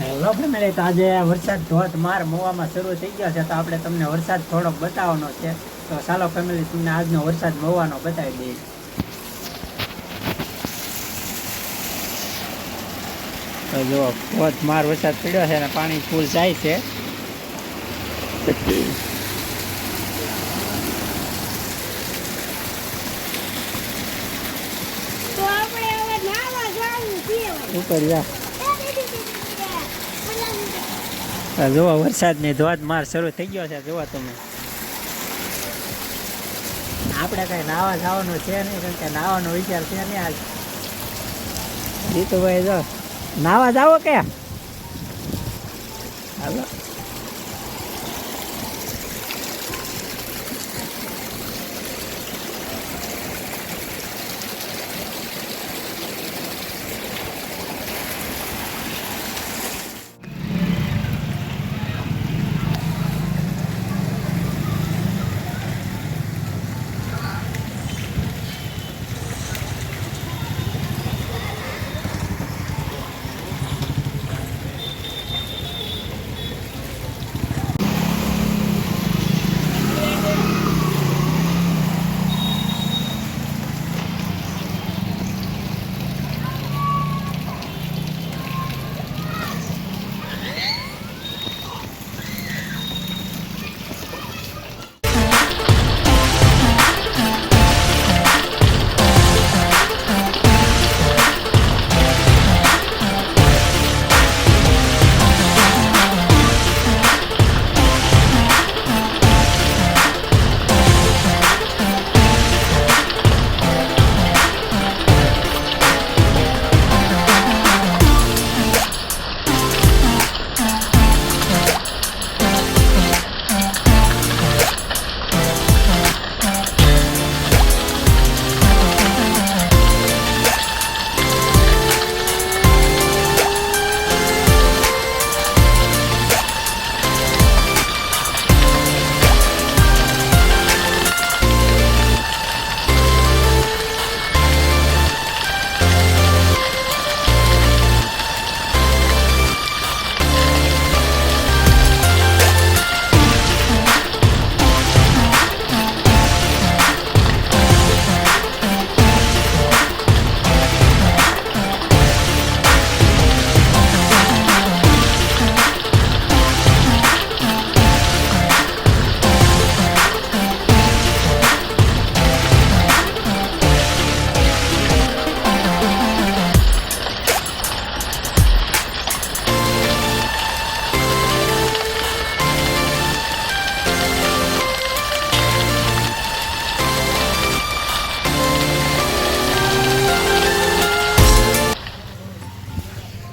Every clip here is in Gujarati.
હેલો ફેમિલી, તો આજે વરસાદ ધોધમાર મવામાં શરૂ થઈ ગયો છે, તો આપણે તમને વરસાદ થોડોક બતાવવાનો છે. તો ચાલો ફેમિલી, તમને આજનો વરસાદ મવાનો બતાવી દઈએ. તો જો ધોધમાર વરસાદ પડ્યો છે અને પાણી ફૂલ જાય છે. ઉપર જા જોવા વરસાદની ધોધમાર શરૂ થઈ ગયો છે. જોવા તમે, આપણે કઈ નાવા જવાનું છે નહીં, કારણ કે નાવાનો વિચાર છે નહીં આજ. જીતુભાઈ જો નાવા જાવો કે હાલો.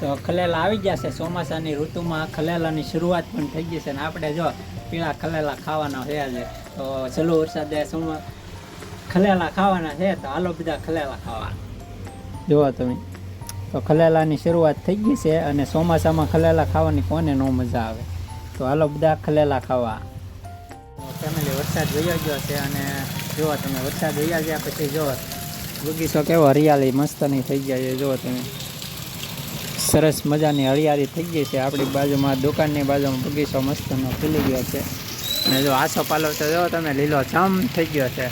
તો ખલેલા આવી ગયા છે. ચોમાસાની ઋતુમાં ખલેલાની શરૂઆત પણ થઈ ગઈ છે, અને આપણે જો પીળા ખલેલા ખાવાના છે આજે. તો ચલો વરસાદે ખલેલા ખાવાના છે, તો હાલો બધા ખલેલા ખાવા. જુઓ તમે, તો ખલેલાની શરૂઆત થઈ ગઈ છે, અને ચોમાસામાં ખલેલા ખાવાની કોને ન મજા આવે. તો હાલો બધા ખલેલા ખાવા. ફેમિલી, વરસાદ વયો ગયો છે, અને જુઓ તમે, વરસાદ વયા ગયા પછી જુઓ બગીચો કેવો હરિયાળી મસ્તની થઈ ગયા છે. જુઓ તમે, સરસ મજાની હરિયાળી થઈ ગઈ છે. આપણી બાજુમાં, દુકાનની બાજુમાં બગીચો મસ્તનો ખુલી ગયો છે. અને જો આસો પાલો તો જો તમે લીલો છમ થઈ ગયો છે.